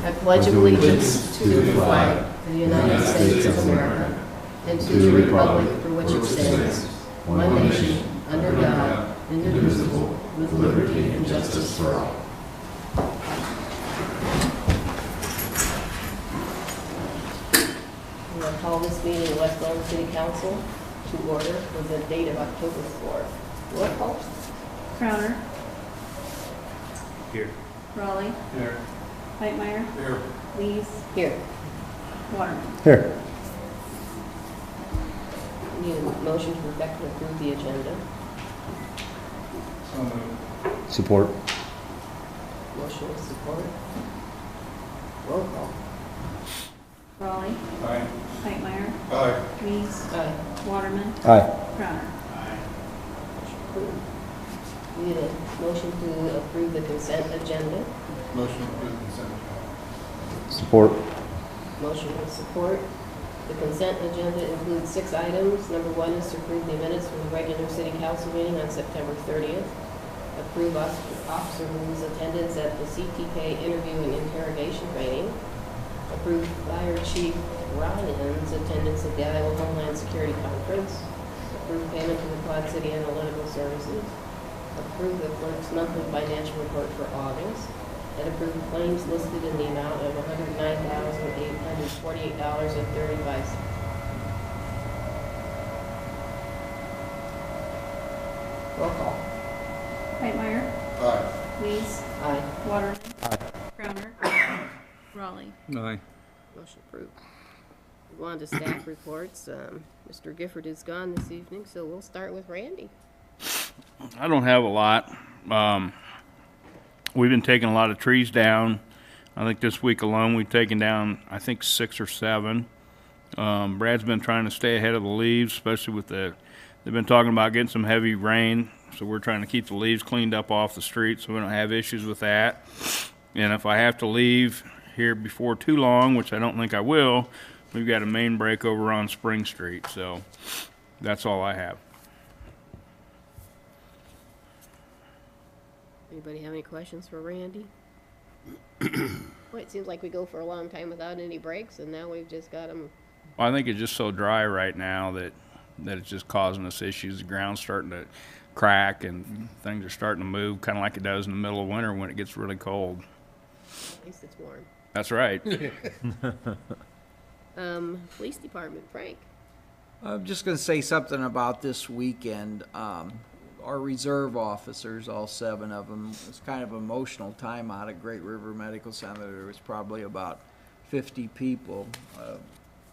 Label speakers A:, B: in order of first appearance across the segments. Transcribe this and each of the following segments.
A: I pledge allegiance to the flag of the United States of America and to the republic for which it stands, one nation, under God, indivisible, with liberty and justice for all. We will call this meeting of West Burlington City Council to order for the date of October 4th. Roll call.
B: Crowner.
C: Here.
B: Raleigh.
C: Here.
B: Whitemeyer.
C: Here.
B: Lees.
A: Here.
B: Waterman.
D: Here.
A: Need a motion to perfect and approve the agenda.
C: So moved.
D: Support.
A: Motion with support. Roll call.
B: Raleigh.
C: Aye.
B: Whitemeyer.
C: Aye.
B: Lees.
A: Aye.
B: Waterman.
D: Aye.
B: Crowner.
C: Aye.
A: Approved. Need a motion to approve the consent agenda.
C: Motion to approve consent.
D: Support.
A: Motion with support. The consent agenda includes 6 items. Number 1 is to approve the minutes from the regular city council meeting on September 30th. Approve officer rules attendance at the CTK interview and interrogation training. Approve Fire Chief Ryan's attendance at the Iowa Homeland Security Conference. Approve payment to the Quad City Analytical Services. Approve the clerk's monthly financial report for August. And approve claims listed in the amount of $109,848.35. Roll call.
B: Whitemeyer.
C: Aye.
B: Lees.
A: Aye.
B: Waterman.
D: Aye.
B: Crowner. Raleigh.
C: Aye.
A: Motion approved. Move on to staff reports. Mr. Gifford is gone this evening, so we'll start with Randy.
E: I don't have a lot. We've been taking a lot of trees down. I think this week alone we've taken down, I think, 6 or 7. Brad's been trying to stay ahead of the leaves, especially with they've been talking about getting some heavy rain, so we're trying to keep the leaves cleaned up off the street so we don't have issues with that. And if I have to leave here before too long, which I don't think I will, we've got a main break over on Spring Street, so that's all I have.
A: Anybody have any questions for Randy? Boy, it seems like we go for a long time without any breaks, and now we've just got them.
E: Well, I think it's just so dry right now that it's just causing us issues. The ground's starting to crack and things are starting to move, kind of like it does in the middle of winter when it gets really cold.
A: At least it's warm.
E: That's right.
A: Police Department, Frank.
F: I'm just going to say something about this weekend. Our reserve officers, all 7 of them, it was kind of an emotional time out at Great River Medical Center. There was probably about 50 people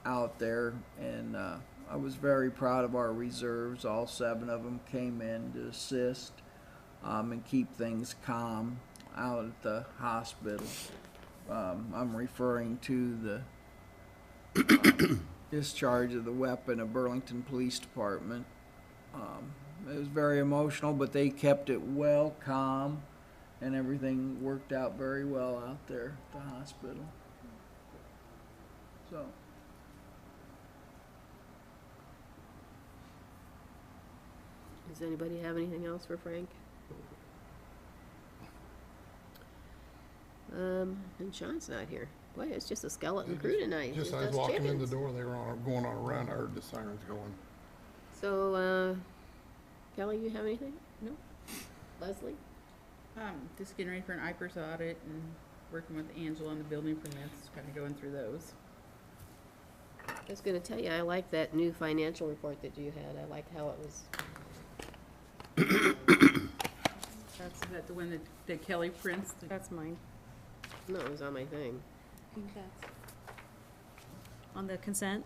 F: out there, and I was very proud of our reserves. All 7 of them came in to assist and keep things calm out at the hospital. I'm referring to the discharge of the weapon of Burlington Police Department. It was very emotional, but they kept it well, calm, and everything worked out very well out there at the hospital. So.
A: Does anybody have anything else for Frank? And Sean's not here. Boy, it's just a skeleton crew tonight.
G: Just
A: It's
G: I was
A: us
G: walking in
A: chickens.
G: the door, they were going on a run, I heard the sirens going.
A: So, Kelly, you have anything? No. Leslie?
H: Just getting ready for an IPERS audit and working with Angela on the building permits, kind of going through those.
A: I was going to tell you, I like that new financial report that you had. I liked how it was.
H: That's the one that Kelly prints.
B: That's mine.
A: No, it was on my thing.
B: I think that's on the consent.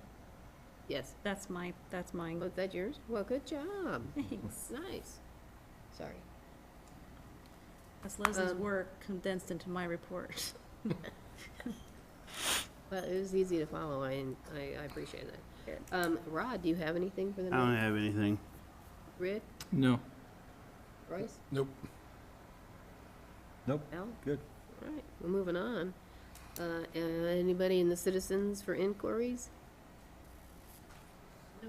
A: Yes.
B: That's mine.
A: Was that yours? Well, good job.
B: Thanks.
A: Nice. Sorry.
B: That's Leslie's work condensed into my report.
A: Well, it was easy to follow. I appreciate that. Rod, do you have anything for the
C: I don't
A: night?
C: have anything.
A: Rick?
C: No.
A: Royce?
G: Nope.
D: Nope.
A: Al?
D: Good.
A: All right, we're moving on. Anybody in the citizens for inquiries? No.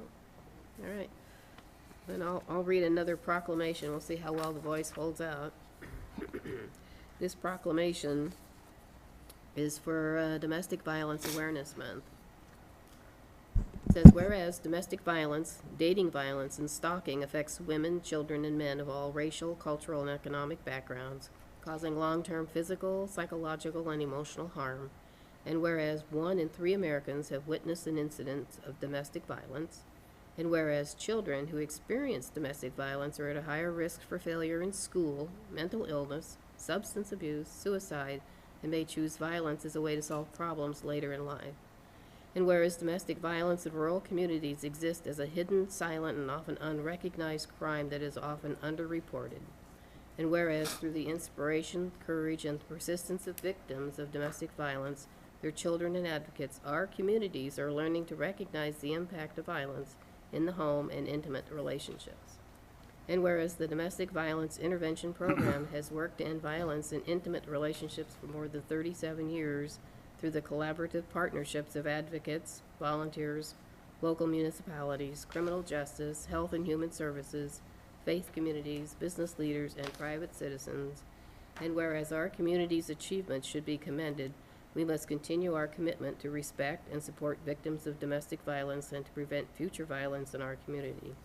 A: All right. Then I'll read another proclamation. We'll see how well the voice holds out. This proclamation is for Domestic Violence Awareness Month. It says, whereas domestic violence, dating violence, and stalking affects women, children, and men of all racial, cultural, and economic backgrounds, causing long-term physical, psychological, and emotional harm. And whereas 1 in 3 Americans have witnessed an incident of domestic violence, and whereas children who experience domestic violence are at a higher risk for failure in school, mental illness, substance abuse, suicide, and may choose violence as a way to solve problems later in life. And whereas domestic violence in rural communities exists as a hidden, silent, and often unrecognized crime that is often underreported. And whereas through the inspiration, courage, and persistence of victims of domestic violence, their children and advocates, our communities are learning to recognize the impact of violence in the home and intimate relationships. And whereas the Domestic Violence Intervention Program has worked to end violence in intimate relationships for more than 37 years through the collaborative partnerships of advocates, volunteers, local municipalities, criminal justice, health and human services, faith communities, business leaders, and private citizens. And whereas our community's achievements should be commended, we must continue our commitment to respect and support victims of domestic violence and to prevent future violence in our community.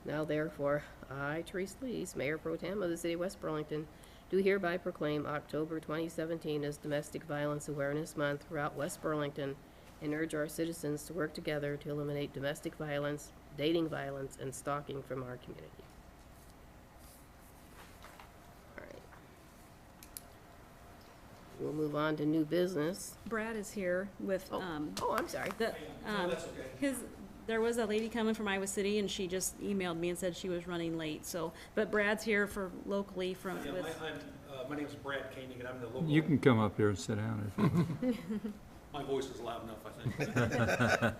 A: Now therefore, I, Therese Lees, Mayor Pro Tem of the City of West Burlington, do hereby proclaim October 2017 as Domestic Violence Awareness Month throughout West Burlington and urge our citizens to work together to eliminate domestic violence, dating violence, and stalking from our community. All right. We'll move on to new business.
B: Brad is here with,
A: Oh, I'm sorry.
B: there was a lady coming from Iowa City, and she just emailed me and said she was running late, so, but Brad's here for locally from,
I: Yeah,
B: with,
I: my name is Brad Koenig, and I'm the local.
D: You can come up here and sit down if you
I: My voice is loud enough, I think.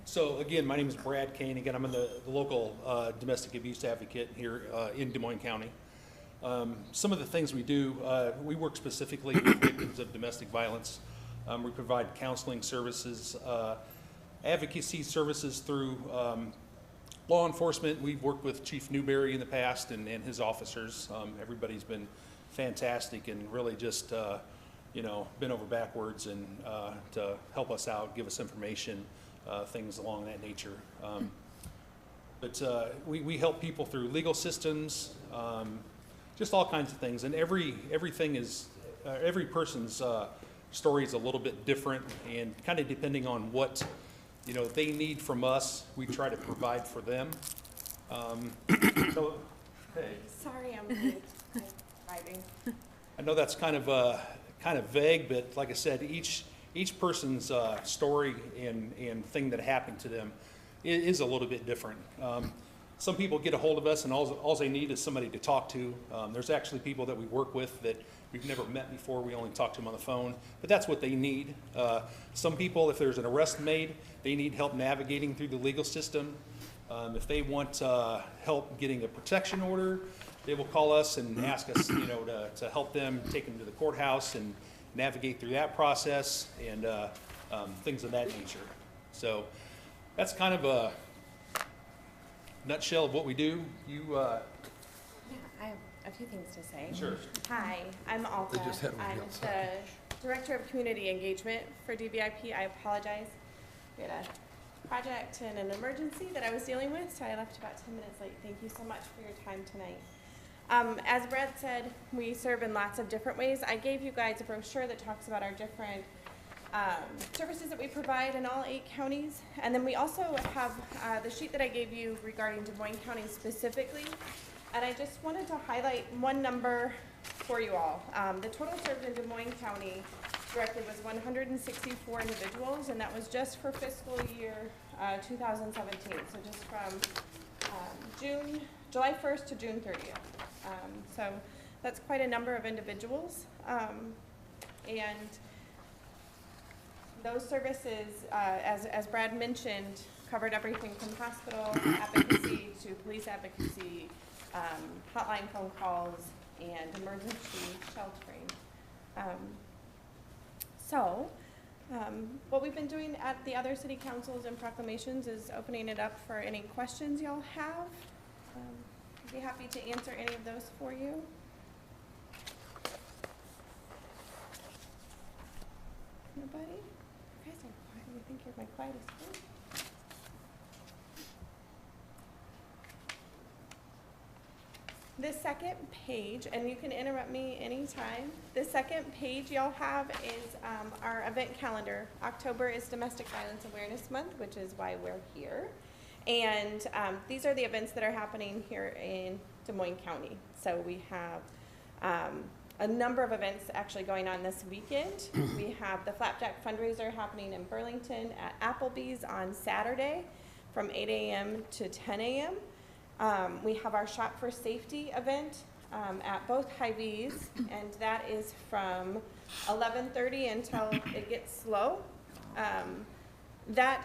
I: So again, my name is Brad Koenig, and I'm the local domestic abuse advocate here in Des Moines County. Some of the things we do, we work specifically with victims of domestic violence. We provide counseling services, advocacy services through law enforcement. We've worked with Chief Newberry in the past and his officers. Everybody's been fantastic and really just, you know, been over backwards and to help us out, give us information, things along that nature. But we help people through legal systems, just all kinds of things. And everything is, every person's story is a little bit different, and kind of depending on what, you know, they need from us, we try to provide for them. So, hey.
J: Sorry, I'm late. I'm driving.
I: I know that's kind of vague, but like I said, each person's story and thing that happened to them is a little bit different. Some people get a hold of us and all they need is somebody to talk to. There's actually people that we work with that we've never met before. We only talk to them on the phone, but that's what they need. Some people, if there's an arrest made, they need help navigating through the legal system. If they want help getting a protection order, they will call us and ask us, you know, to help them take them to the courthouse and navigate through that process and things of that nature. So that's kind of a nutshell of what we do. You
J: Yeah, I have a few things to say.
I: Sure.
J: Hi, I'm Alta.
G: They just had one
J: I'm
G: outside.
J: the Director of Community Engagement for DVIP. I apologize. We had a project and an emergency that I was dealing with, so I left about 10 minutes late. Thank you so much for your time tonight. As Brad said, we serve in lots of different ways. I gave you guys a brochure that talks about our different services that we provide in all 8 counties. And then we also have the sheet that I gave you regarding Des Moines County specifically. And I just wanted to highlight one number for you all. The total served in Des Moines County directly was 164 individuals, and that was just for fiscal year 2017. So just from July 1st to June 30th. So that's quite a number of individuals. And those services, as Brad mentioned, covered everything from hospital advocacy to police advocacy, hotline phone calls, and emergency sheltering. What we've been doing at the other city councils and proclamations is opening it up for any questions y'all have. I'd be happy to answer any of those for you. everybody. You guys are quiet. You think you're my quietest group? The second page, and you can interrupt me anytime. The second page y'all have is our event calendar. October is Domestic Violence Awareness Month, which is why we're here. And these are the events that are happening here in Des Moines County. So we have a number of events actually going on this weekend. We have the Flapjack fundraiser happening in Burlington at Applebee's on Saturday from 8 a.m. to 10 a.m. We have our Shop for Safety event at both Hy-Vees, and that is from 11:30 until it gets slow. That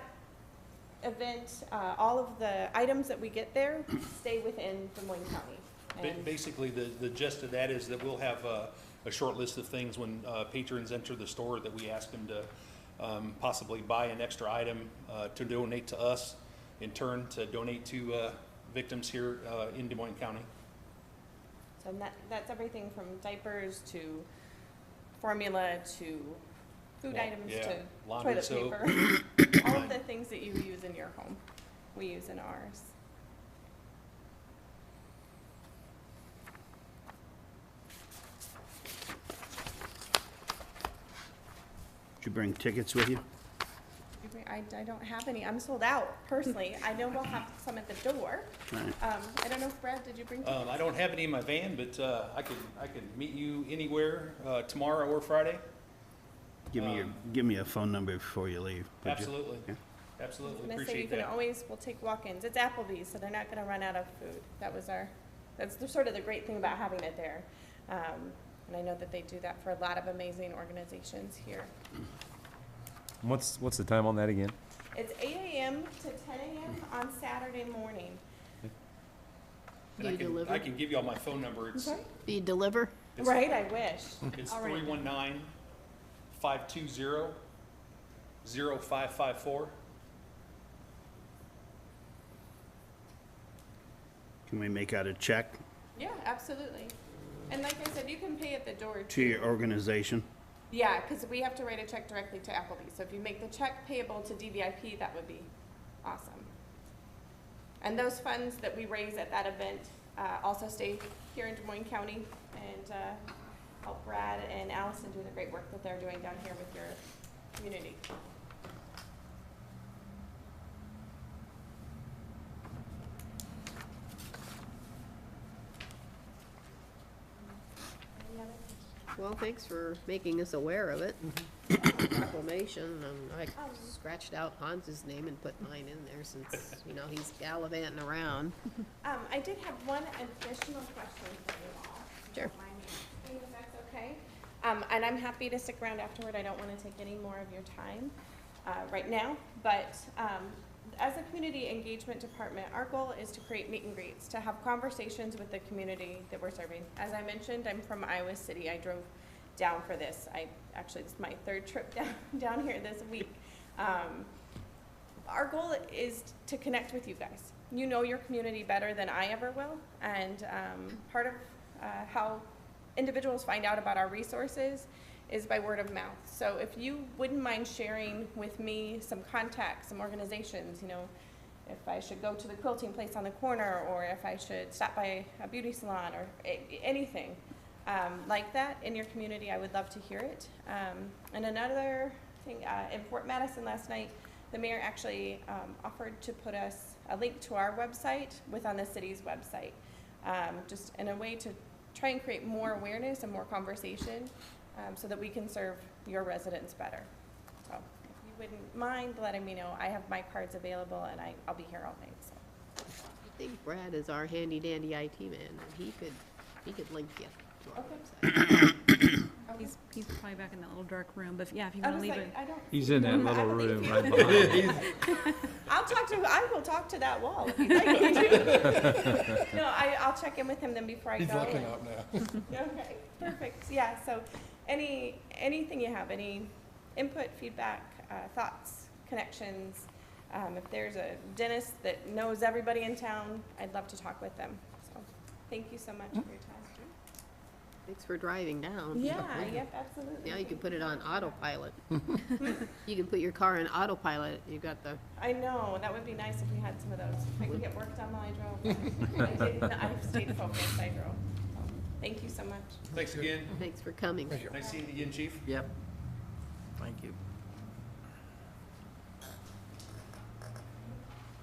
J: event, all of the items that we get there stay within Des Moines County. And
I: Basically, the gist of that is that we'll have a short list of things when patrons enter the store that we ask them to possibly buy an extra item to donate to us, in turn to donate to victims here in Des Moines County.
J: so that's everything from diapers to formula to food items
I: yeah,
J: to
I: laundry
J: toilet
I: soap.
J: paper. All of the things that you use in your home, we use in ours.
K: Did you bring tickets with you?
J: I don't have any. I'm sold out personally. I know we'll have some at the door.
K: Right.
J: I don't know if Brad, did you bring tickets?
I: I don't have any in my van, but I could meet you anywhere tomorrow or Friday.
K: Give me a phone number before you leave. would you?
I: Absolutely.
K: Yeah.
J: I
I: Absolutely,
J: was gonna say, you
I: appreciate
J: can
I: that.
J: always, we'll take walk-ins. It's Applebee's, so they're not gonna run out of food. That's sort of the great thing about having it there. And I know that they do that for a lot of amazing organizations here.
L: What's the time on that again?
J: It's 8 a.m. to 10 a.m. on Saturday morning.
I: And I can give you all my phone number. It's
J: Okay.
A: Do you deliver?
I: It's-
J: Right, I wish.
I: It's
J: All right.
I: 319-520-0554.
K: Can we make out a check
J: Yeah, absolutely. And like I said, you can pay at the door
K: to
J: too.
K: your organization?
J: Yeah, because we have to write a check directly to Applebee's. So if you make the check payable to DVIP, that would be awesome. And those funds that we raise at that event also stay here in Des Moines County and help Brad and Allison do the great work that they're doing down here with your community. Any other questions?
A: Well, thanks for making us aware of it. Proclamation, I scratched out Hans's name and put mine in there since, he's gallivanting around.
J: I did have one additional question for you all.
A: Sure.
J: Don't mind me asking if that's okay. And I'm happy to stick around afterward. I don't want to take any more of your time right now. But as a community engagement department, our goal is to create meet and greets, to have conversations with the community that we're serving. As I mentioned, I'm from Iowa City. I drove down for this. Actually, it's my third trip down here this week. Our goal is to connect with you guys. You know your community better than I ever will, and part of how individuals find out about our resources is by word of mouth. So if you wouldn't mind sharing with me some contacts, some organizations, if I should go to the quilting place on the corner, or if I should stop by a beauty salon, or anything like that in your community, I would love to hear it. And another thing, in Fort Madison last night, the mayor actually offered to put us a link to our website on the city's website, just in a way to try and create more awareness and more conversation so that we can serve your residents better. So if you wouldn't mind letting me know, I have my cards available and I'll be here all night. So.
A: I think Brad is our handy dandy IT man, and he could link you to our website.
B: He's probably back in that little dark room, but yeah, if you
J: I
B: want
J: was
B: to leave
J: like,
B: it.
J: I don't.
D: He's in that
J: I
D: little
J: believe
D: room
J: you.
D: right behind.
J: I will talk to that wall if you'd like me to. No, I'll check in with him then before I
G: He's
J: go.
G: looking up now.
J: Okay, perfect. Yeah, so anything you have, any input, feedback, thoughts, connections, if there's a dentist that knows everybody in town, I'd love to talk with them. So thank you so much for your time.
A: Thanks for driving down.
J: Yeah, yep, absolutely.
A: Now you can put it on autopilot. You can put your car in autopilot. You got the,
J: I know, that would be nice if we had some of those. I could get work done while I drove. I stayed focused, I drove. So, thank you so much.
I: Thanks again.
A: thanks for coming.
I: Nice seeing you again, Chief.
F: Yep. Thank you.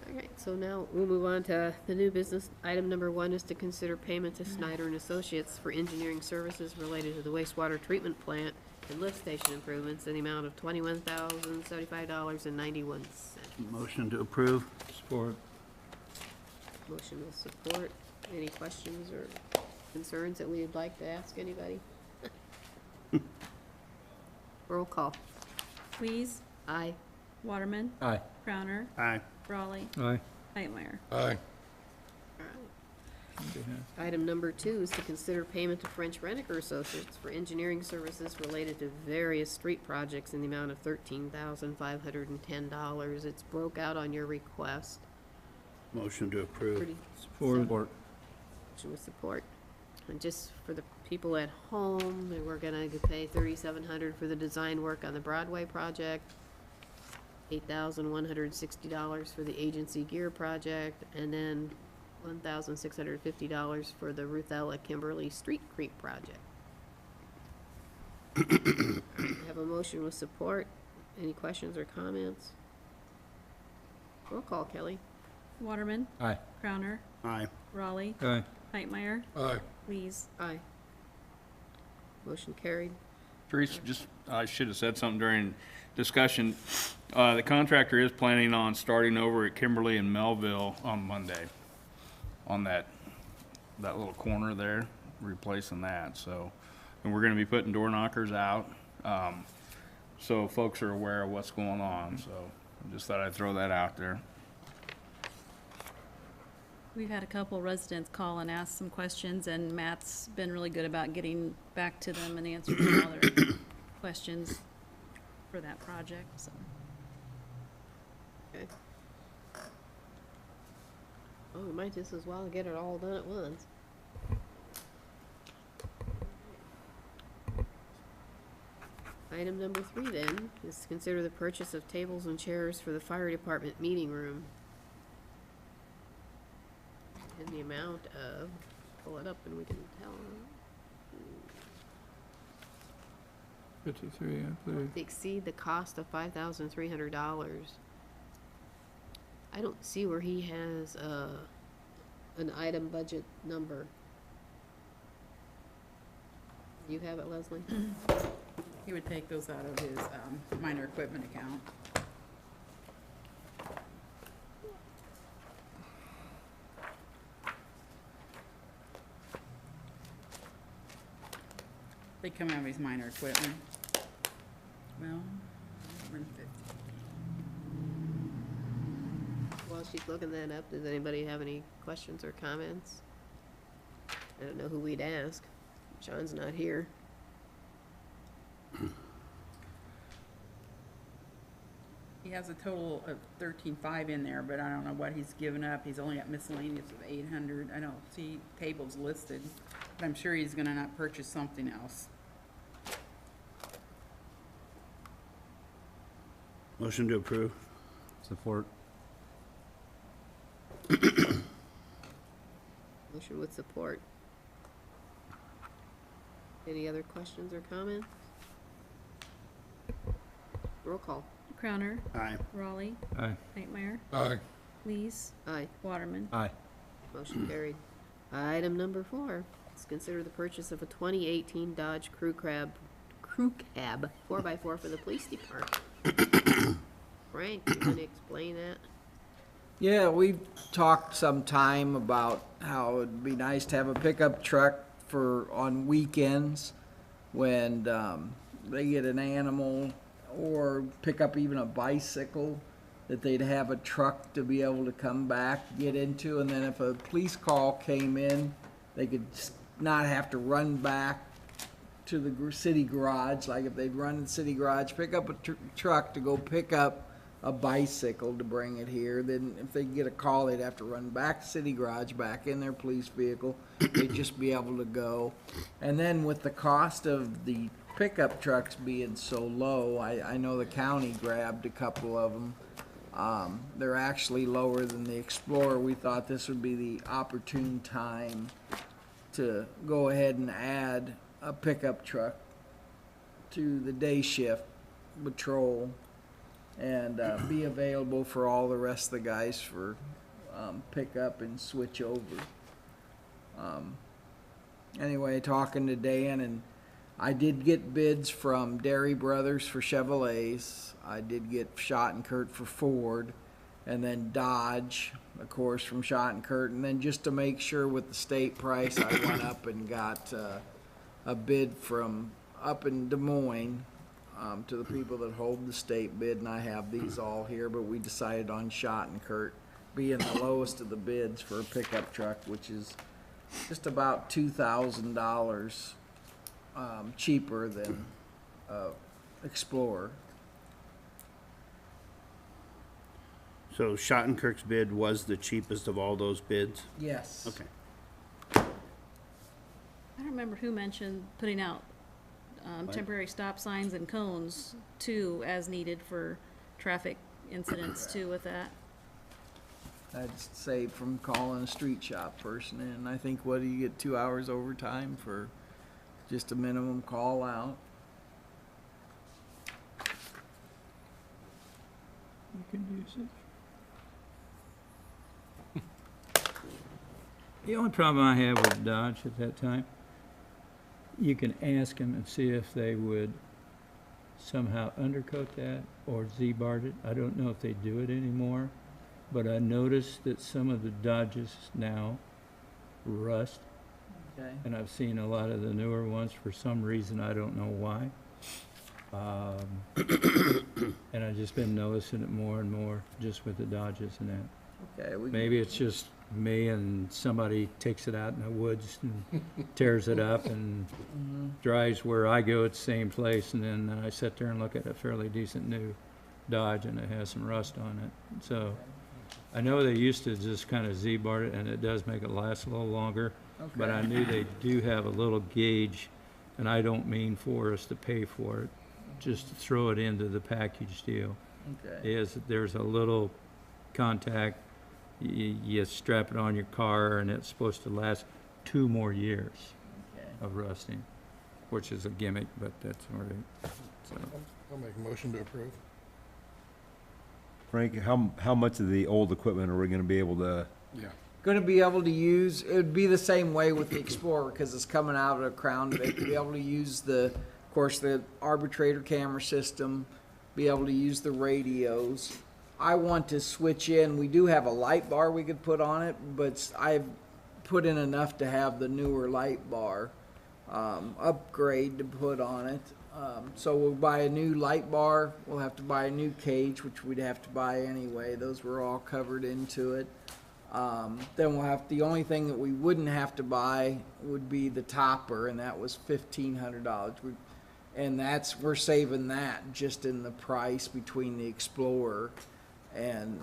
A: All right, so now we'll move on to the new business. Item number 1 is to consider payment to Snyder and Associates for engineering services related to the wastewater treatment plant and lift station improvements in the amount of $21,075.91.
K: Motion to approve.
D: Support.
A: Motion with support. Any questions or concerns that we'd like to ask anybody? Roll call.
B: Please,
A: Aye.
B: Waterman,
L: Aye.
B: Crowner,
K: Aye.
B: Raleigh,
D: Aye.
B: Hightmeyer.
G: Aye.
A: Item number 2 is to consider payment to French Reniker Associates for engineering services related to various street projects in the amount of $13,510. It's broke out on your request.
K: Motion to approve.
A: Pretty
D: Support.
A: Motion with support. And just for the people at home, we're gonna pay $3,700 for the design work on the Broadway project, $8,160 for the agency gear project, and then $1,650 for the Ruthella Kimberly Street Creek project. I have a motion with support. Any questions or comments? Roll call, Kelly.
B: Waterman,
L: Aye.
B: Crowner,
K: Aye.
B: Raleigh,
D: Aye.
B: Hightmeyer,
G: Aye.
B: Lees.
A: Aye. Motion carried.
E: Teresa, just, I should have said something during discussion. The contractor is planning on starting over at Kimberly and Melville on Monday, on that little corner there, replacing that, so. And we're gonna be putting door knockers out, so folks are aware of what's going on, so I just thought I'd throw that out there.
B: We've had a couple residents call and ask some questions, and Matt's been really good about getting back to them and answering all their questions for that project, so.
A: Okay. Oh, we might just as well get it all done at once. Item number 3 then is to consider the purchase of tables and chairs for the fire department meeting room. In the amount of, pull it up and we can tell.
D: 53, I believe.
A: To exceed the cost of $5,300. I don't see where he has an item budget number. Do you have it, Leslie?
H: He would take those out of his minor equipment account. They come out of his minor equipment. Well, 150.
A: While she's looking that up, does anybody have any questions or comments? I don't know who we'd ask. Sean's not here.
H: He has a total of 13,500 in there, but I don't know what he's given up. He's only got miscellaneous of 800. I don't see tables listed, but I'm sure he's gonna not purchase something else.
K: Motion to approve.
L: Support.
A: Motion with support. Any other questions or comments? Roll call.
B: Crowner,
K: Aye.
B: Raleigh,
D: Aye.
B: Hightmeyer,
G: Aye.
B: Lees,
A: Aye.
B: Waterman.
L: Aye.
A: Motion carried. Item number 4, let's consider the purchase of a 2018 Dodge Crew Cab 4x4 for the police department. Frank, you gonna explain that?
F: Yeah, we've talked some time about how it'd be nice to have a pickup truck for, on weekends, when they get an animal or pick up even a bicycle, that they'd have a truck to be able to come back, get into, and then if a police call came in, they could not have to run back to the city garage. Like if they'd run in the city garage, pick up a truck to go pick up a bicycle to bring it here. Then if they get a call, they'd have to run back to city garage, back in their police vehicle. They'd just be able to go. And then with the cost of the pickup trucks being so low, I know the county grabbed a couple of them. They're actually lower than the Explorer. We thought this would be the opportune time to go ahead and add a pickup truck to the day shift patrol and be available for all the rest of the guys for pickup and switch over. Anyway, talking to Dan, and I did get bids from Dairy Brothers for Chevrolets. I did get Shot and Kurt for Ford, and then Dodge, of course, from Shot and Kurt. And then just to make sure with the state price, I went up and got a bid from up in Des Moines to the people that hold the state bid, and I have these all here, but we decided on Shot and Kurt being the lowest of the bids for a pickup truck, which is just about $2,000 cheaper than Explorer.
K: So Schottenkirk's bid was the cheapest of all those bids?
F: Yes.
K: Okay.
B: I don't remember who mentioned putting out temporary stop signs and cones too, as needed for traffic incidents too with that.
F: I'd say from calling a street shop person, and I think, what do you get, 2 hours overtime for just a minimum call out?
D: You can use it. The only problem I have with Dodge at that time, you can ask them and see if they would somehow undercoat that or Z-bar it. I don't know if they do it anymore, but I noticed that some of the Dodges now rust,
F: Okay.
D: and I've seen a lot of the newer ones for some reason, I don't know why. And I've just been noticing it more and more just with the Dodges and that.
F: Okay,
D: Maybe it's just me and somebody takes it out in the woods and tears it up and drives where I go at the same place, and then I sit there and look at a fairly decent new Dodge and it has some rust on it. So I know they used to just kind of Z-bar it, and it does make it last a little longer, but I knew they do have a little gauge, and I don't mean for us to pay for it, just to throw it into the package deal.
F: Okay.
D: There's a little contact, you strap it on your car, and it's supposed to last 2 more years
F: Okay.
D: of rusting, which is a gimmick, but that's all right. So,
G: I'll make a motion to approve.
L: Frank, how much of the old equipment are we gonna be able to?
G: Yeah.
F: Going to be able to use, it would be the same way with the Explorer because it's coming out of a Crown Vic. Be able to use of course, the arbitrator camera system, be able to use the radios. I want to switch in, we do have a light bar we could put on it, but I've put in enough to have the newer light bar upgrade to put on it. So we'll buy a new light bar, we'll have to buy a new cage, which we'd have to buy anyway. Those were all covered into it. Then the only thing that we wouldn't have to buy would be the topper, and that was $1,500. And we're saving that just in the price between the Explorer and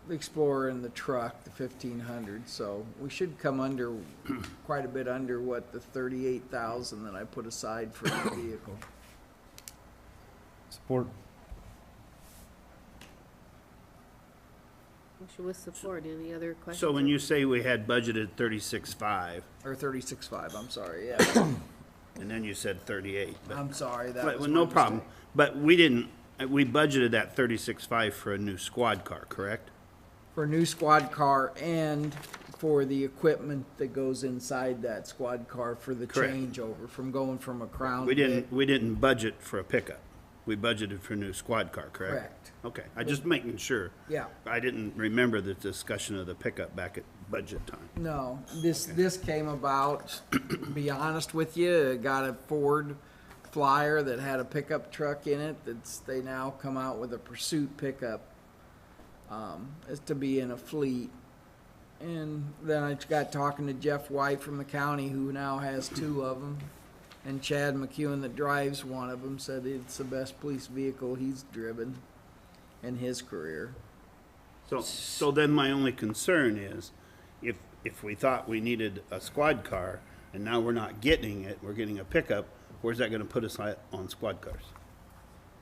F: the truck, the $1,500. So we should come under, quite a bit under what the $38,000 that I put aside for the vehicle.
L: Support.
A: Motion with support. Any other questions?
K: So when you say we had budgeted 36.5,
F: Or 36.5, I'm sorry, yeah.
K: and then you said 38, but.
F: I'm sorry, that
K: But,
F: was
K: well, no
F: my
K: problem.
F: mistake.
K: But we budgeted that 36.5 for a new squad car, correct?
F: For a new squad car and for the equipment that goes inside that squad car for the
K: Correct.
F: changeover, from going from a Crown
K: We
F: Vic.
K: didn't budget for a pickup. We budgeted for a new squad car, correct?
F: Correct.
K: Okay, I just making sure.
F: Yeah.
K: I didn't remember the discussion of the pickup back at budget time.
F: No, this came about, to be honest with you, I got a Ford Flyer that had a pickup truck in it. They now come out with a Pursuit pickup, is to be in a fleet. And then I got talking to Jeff White from the county, who now has 2 of them. And Chad McEwen that drives one of them said it's the best police vehicle he's driven. in his career.
K: So then my only concern is, if we thought we needed a squad car, and now we're not getting it, we're getting a pickup, where's that gonna put us on squad cars?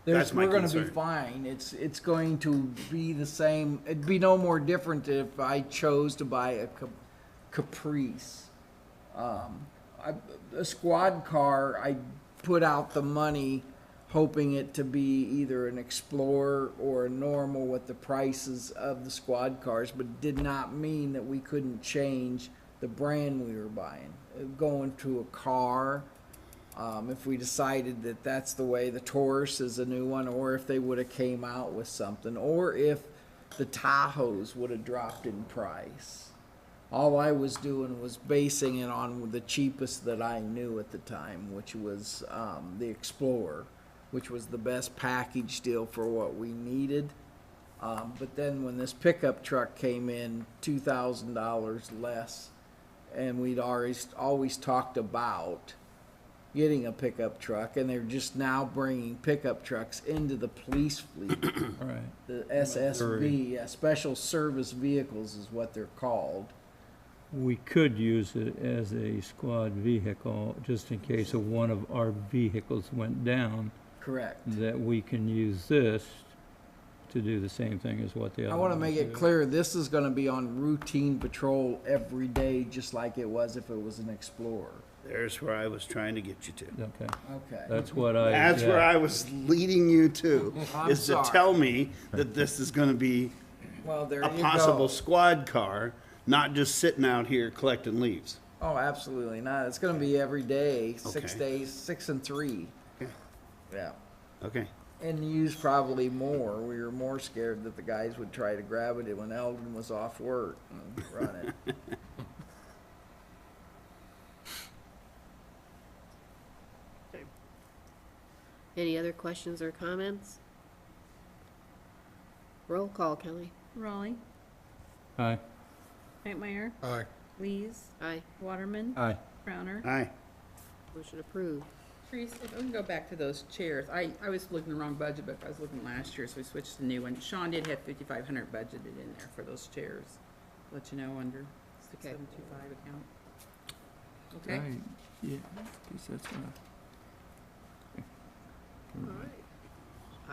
K: That's my
F: We're gonna be
K: concern.
F: fine. It's going to be the same. It'd be no more different if I chose to buy a Caprice. A squad car, I put out the money hoping it to be either an Explorer or a normal with the prices of the squad cars, but it did not mean that we couldn't change the brand we were buying. Going to a car, if we decided that that's the way, the Taurus is a new one, or if they would have came out with something, or if the Tahoes would have dropped in price. All I was doing was basing it on the cheapest that I knew at the time, which was the Explorer, which was the best package deal for what we needed. But then when this pickup truck came in, $2,000 less, and we'd always talked about getting a pickup truck, and they're just now bringing pickup trucks into the police fleet.
D: Right.
F: The SSV, Special Service Vehicles is what they're called.
D: We could use it as a squad vehicle, just in case of one of our vehicles went down,
F: Correct.
D: that we can use this to do the same thing as what the other
F: I want to
D: ones
F: make it
D: do.
F: clear, this is going to be on routine patrol every day, just like it was if it was an Explorer.
K: There's where I was trying to get you to.
D: Okay,
F: Okay.
D: that's what I.
K: That's where I was leading you to,
F: I'm
K: is to
F: sorry.
K: tell me that this is gonna be
F: Well, there
K: a
F: you
K: possible
F: go.
K: squad car, not just sitting out here collecting leaves.
F: Oh, absolutely not. It's going to be every day, 6
K: Okay.
F: days, 6 and 3.
K: Okay.
F: Yeah.
K: Okay.
F: And use probably more. We were more scared that the guys would try to grab it when Eldon was off work and run it.
A: Any other questions or comments? Roll call, Kelly.
B: Raleigh,
D: Aye.
B: Knightmeyer,
G: Aye.
B: Lees,
A: Aye.
B: Waterman,
D: Aye.
B: Crowner.
K: Aye.
A: Motion approved.
H: Teresa, if we can go back to those chairs, I was looking the wrong budget book, I was looking last year, so we switched to the new one. Sean did have 5,500 budgeted in there for those chairs. Let you know, under 6725 account. Okay?
D: Right. Yeah, guess that's gonna.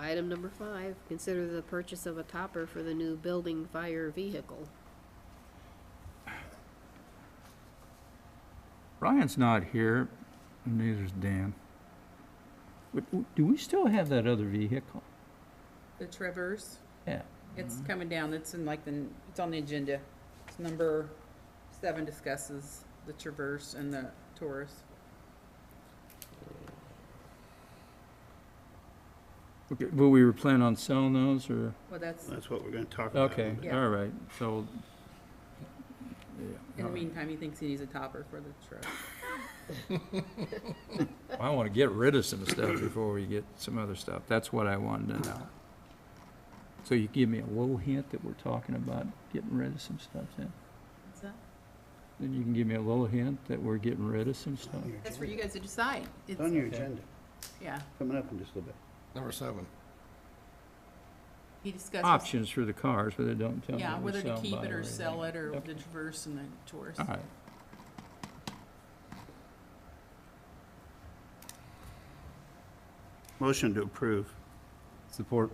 A: Item number 5, consider the purchase of a topper for the new building fire vehicle.
D: Ryan's not here, and neither's Dan. But do we still have that other vehicle?
H: The Traverse,
D: Yeah.
H: it's coming down, it's in like it's on the agenda. It's number 7 discusses the Traverse and the Taurus.
D: Okay, but we were planning on selling those, or?
H: Well, that's,
K: That's what we're gonna talk about.
D: Okay,
H: Yeah.
D: all right, so. Yeah,
H: in the
D: all right.
H: meantime, he thinks he needs a topper for the truck.
D: I want to get rid of some stuff before we get some other stuff. That's what I wanted to know. So you give me a little hint that we're talking about getting rid of some stuff then?
H: What's that?
D: Then you can give me a little hint that we're getting rid of some stuff?
H: That's for you guys to decide.
K: It's on your
D: Okay.
K: agenda,
H: Yeah,
K: coming up in just a little bit.
G: Number 7.
H: he discusses.
D: Options for the cars, but they don't tell me.
H: Yeah,
D: what
H: whether
D: we're
H: to keep
D: selling
H: it
D: by
H: or sell it, or
D: Okay.
H: the Traverse and the Taurus.
D: All right.
K: Motion to approve.
L: Support.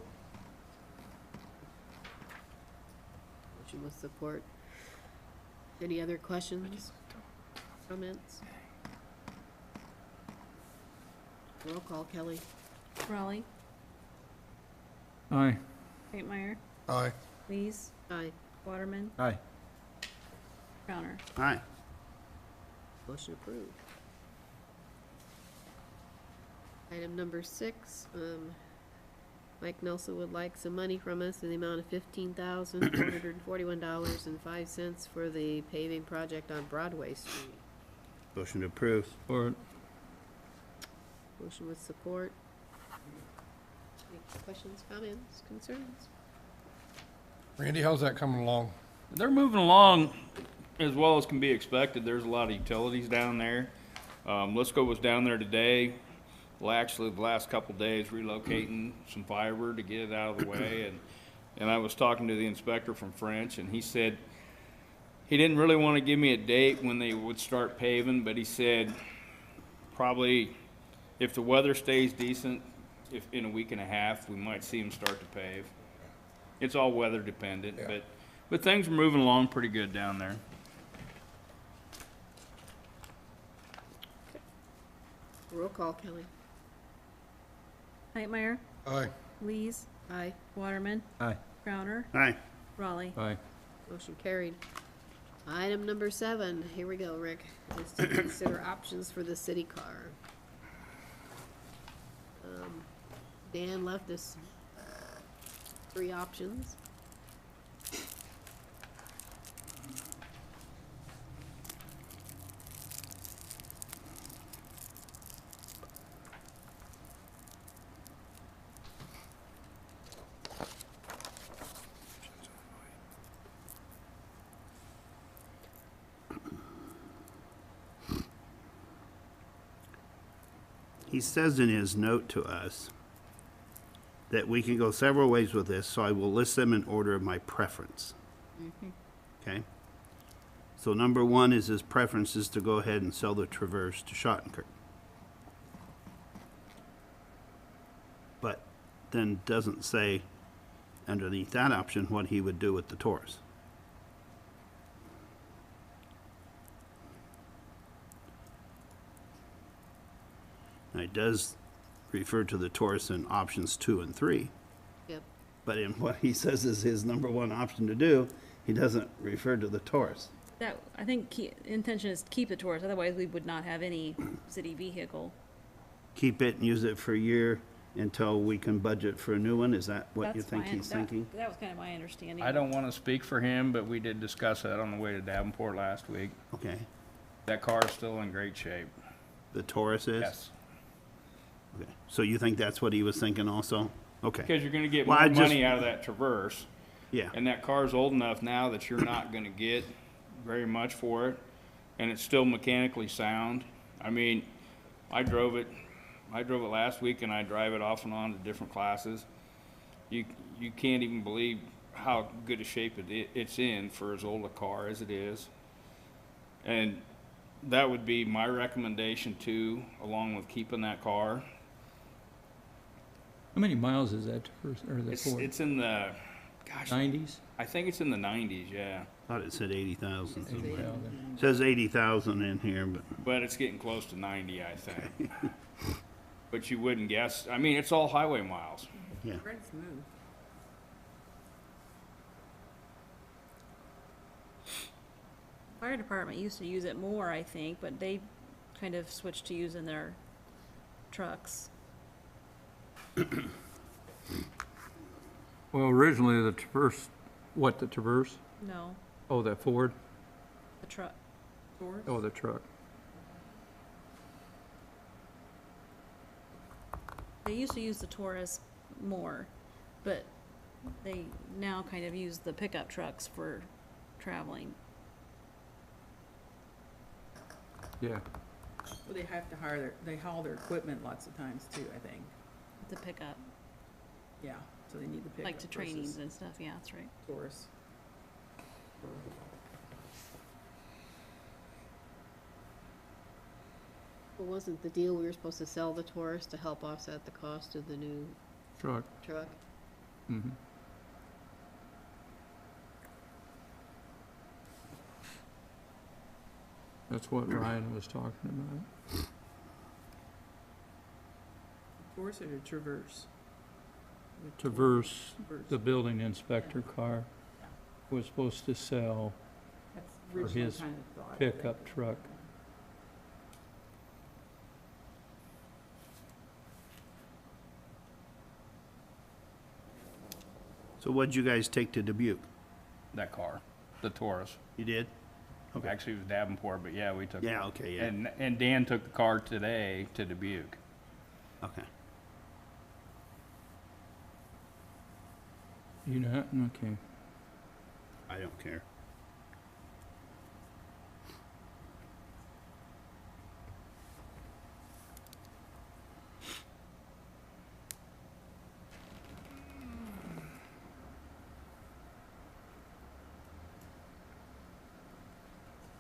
A: Motion with support. Any other questions? Comments? Roll call, Kelly.
B: Raleigh,
D: Aye.
B: Knightmeyer,
G: Aye.
B: Lees,
A: Aye.
B: Waterman,
L: Aye.
B: Crowner.
K: Aye.
A: Motion approved. Item number 6, Mike Nelson would like some money from us in the amount of $15,441.05 for the paving project on Broadway Street.
K: Motion to approve.
D: Or,
A: Motion with support. Any questions, comments, concerns?
G: Randy, how's that coming along?
E: They're moving along as well as can be expected. There's a lot of utilities down there. Lisco was down there today. Well, actually, the last couple days relocating some fiber to get it out of the way, and And I was talking to the inspector from French, and he said he didn't really want to give me a date when they would start paving, but he said probably if the weather stays decent, if in a week and a half, we might see them start to pave. It's all weather dependent,
G: Yeah.
E: but things are moving along pretty good down there.
A: Roll call, Kelly.
B: Knightmeyer,
G: Aye.
B: Lees,
A: Aye.
B: Waterman,
D: Aye.
B: Crowner,
K: Aye.
B: Raleigh.
D: Aye.
A: Motion carried. Item number 7, here we go, Rick, is to consider options for the city car. Dan left us 3 options.
K: He says in his note to us that we can go several ways with this, so I will list them in order of my preference. Okay? So number 1 is his preference is to go ahead and sell the Traverse to Schottenkirk. But then doesn't say underneath that option what he would do with the Taurus. Now, it does refer to the Taurus in options 2 and 3,
A: Yep.
K: but in what he says is his number 1 option to do, he doesn't refer to the Taurus.
B: That, I think intention is to keep the Taurus, otherwise we would not have any city vehicle.
K: Keep it and use it for a year until we can budget for a new one? Is that what you
B: That's
K: think
B: my-
K: he's thinking?
B: That was kind of my understanding.
E: I don't want to speak for him, but we did discuss that on the way to Davenport last week.
K: Okay.
E: That car is still in great shape.
K: The Taurus is?
E: Yes.
K: Okay. So you think that's what he was thinking also? Okay.
E: Because you're going to get
K: Well,
E: more
K: I just-
E: money out of that Traverse.
K: Yeah.
E: And that car's old enough now that you're not gonna get very much for it, and it's still mechanically sound. I mean, I drove it last week, and I drive it off and on to different classes. You can't even believe how good a shape it's in for as old a car as it is. And that would be my recommendation too, along with keeping that car.
D: How many miles is that Traverse, or the Ford?
E: It's in the, gosh,
D: 90s?
E: I think it's in the 90s, yeah.
K: Thought it said 80,000 somewhere.
D: 80,000.
K: Says 80,000 in here, but
E: But it's getting close to 90, I think. But you wouldn't guess. I mean, it's all highway miles.
K: yeah.
H: Pretty smooth.
B: Fire department used to use it more, I think, but they kind of switched to using their trucks.
D: Well, originally the Traverse, what, the Traverse?
B: No,
D: Oh, the Ford?
B: the truck.
D: Oh, the truck.
B: They used to use the Taurus more, but they now kind of use the pickup trucks for traveling.
D: Yeah.
H: Well, they have to they haul their equipment lots of times too, I think.
B: The pickup,
H: Yeah, so they need the pickup
B: like to trainings
H: versus
B: and stuff, yeah, that's right.
H: Taurus.
A: Well, wasn't the deal we were supposed to sell the Taurus to help offset the cost of the new
D: Truck.
A: truck?
D: Mm-hmm. That's what Ryan was talking about.
H: Taurus or the Traverse?
D: Traverse,
H: Traverse.
D: the building inspector car, was supposed to sell
H: That's
D: for
H: originally
D: his
H: kind of thought.
D: pickup truck.
K: So what'd you guys take to Dubuque?
E: That car, the Taurus.
K: You did? Okay.
E: Actually, it was Davenport, but yeah, we took.
K: Yeah, okay, yeah.
E: And Dan took the car today to Dubuque.
K: Okay.
D: You not? Okay.
K: I don't care.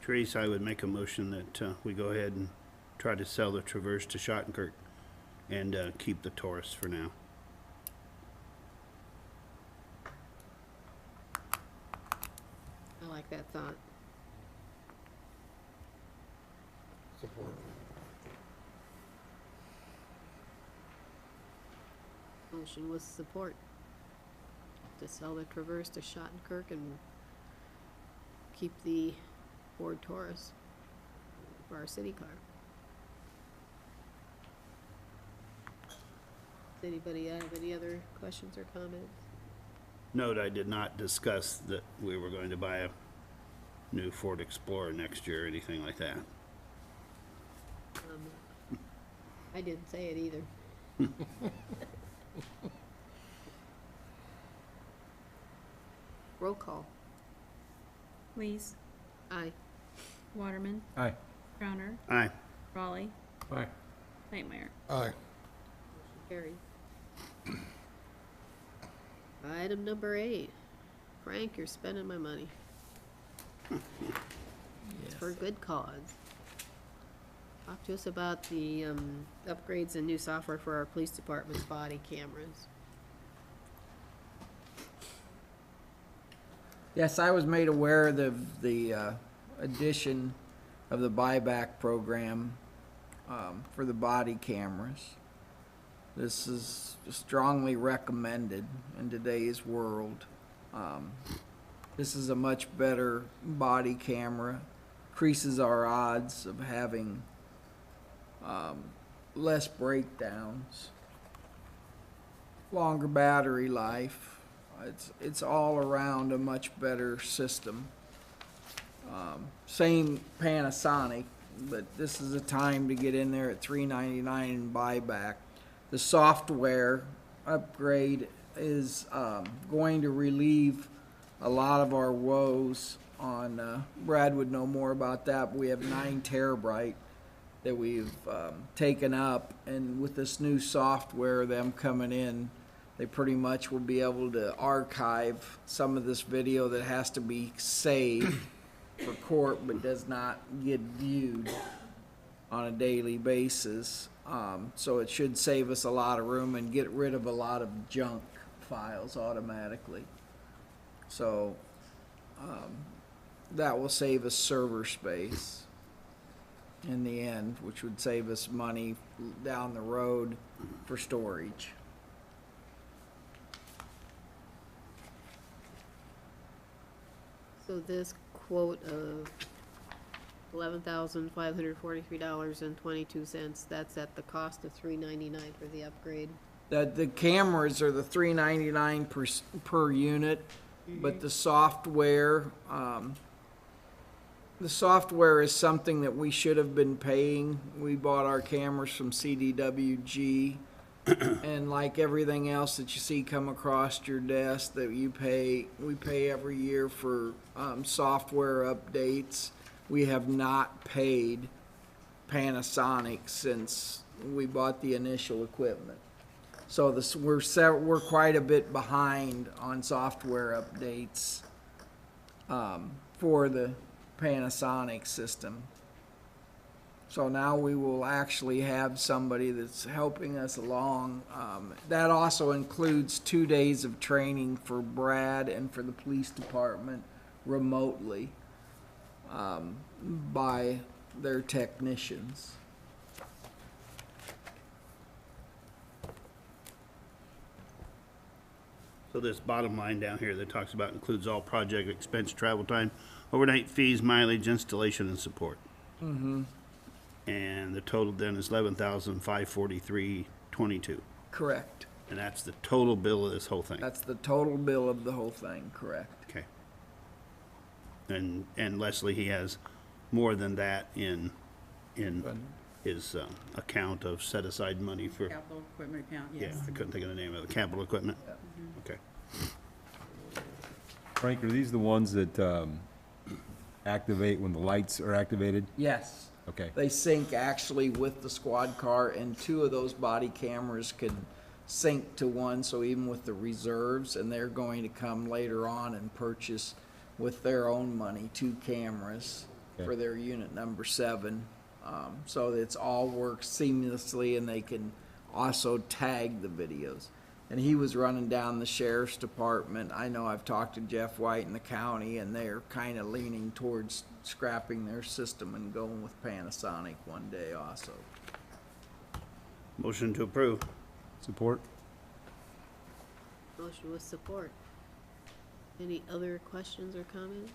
K: Teresa, I would make a motion that we go ahead and try to sell the Traverse to Schottenkirk and keep the Taurus for now.
A: I like that thought.
G: Support.
A: Motion with support to sell the Traverse to Schottenkirk and keep the Ford Taurus for our city car. Does anybody have any other questions or comments?
K: Note, I did not discuss that we were going to buy a new Ford Explorer next year or anything like that.
A: I didn't say it either. Roll call.
B: Lees,
A: Aye.
B: Waterman,
L: Aye.
B: Crowner,
K: Aye.
B: Raleigh,
D: Aye.
B: Knightmeyer.
G: Aye.
A: Carried. Item number 8. Frank, you're spending my money. It's for a good cause. Talk to us about the upgrades and new software for our police department's body cameras.
F: Yes, I was made aware of the addition of the buyback program for the body cameras. This is strongly recommended in today's world. This is a much better body camera, increases our odds of having less breakdowns, longer battery life. It's all around a much better system. Same Panasonic, but this is a time to get in there at $3.99 and buy back. The software upgrade is going to relieve a lot of our woes on, Brad would know more about that, but we have 9 terabyte that we've taken up, and with this new software, them coming in, they pretty much will be able to archive some of this video that has to be saved for court but does not get viewed on a daily basis. So it should save us a lot of room and get rid of a lot of junk files automatically. So that will save us server space in the end, which would save us money down the road for storage.
A: So this quote of $11,543.22, that's at the cost of $3.99 for the upgrade.
F: The cameras are the $3.99 per unit, but the software is something that we should have been paying. We bought our cameras from CDWG, and like everything else that you see come across your desk that we pay every year for software updates. We have not paid Panasonic since we bought the initial equipment. So we're quite a bit behind on software updates for the Panasonic system. So now we will actually have somebody that's helping us along. That also includes 2 days of training for Brad and for the police department remotely by their technicians.
K: So this bottom line down here that talks about includes all project expense, travel time, overnight fees, mileage, installation, and support.
F: Mm-hmm.
K: And the total then is $11,543.22.
F: Correct.
K: And that's the total bill of this whole thing.
F: That's the total bill of the whole thing, correct.
K: Okay. And Leslie, he has more than that in his account of set aside money for.
H: Capital equipment account,
K: Yeah,
H: yes.
K: I couldn't think of the name of it. Capital equipment. Okay.
L: Frank, are these the ones that activate when the lights are activated?
F: Yes.
L: Okay.
F: They sync actually with the squad car, and 2 of those body cameras could sync to one, so even with the reserves, and they're going to come later on and purchase with their own money 2 cameras for
L: Okay.
F: their unit number 7. So it's all works seamlessly and they can also tag the videos. And he was running down the sheriff's department. I know I've talked to Jeff White in the county and they're kind of leaning towards scrapping their system and going with Panasonic one day also.
K: Motion to approve.
L: Support?
A: Motion with support. Any other questions or comments?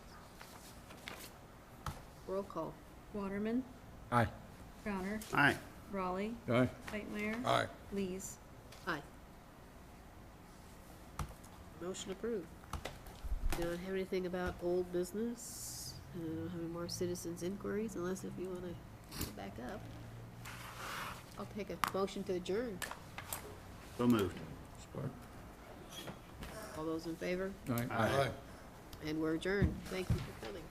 A: Roll call.
B: Waterman,
L: Aye.
B: Crowner,
K: Aye.
B: Raleigh,
D: Aye.
B: Whitemeyer,
G: Aye.
B: Lees.
A: Aye. Motion approved. Do not have anything about old business. I don't have any more citizens inquiries unless if you want to go back up. I'll take a motion to adjourn.
K: So moved.
A: All those in favor?
D: Aye.
G: Aye.
A: And we're adjourned. Thank you for coming.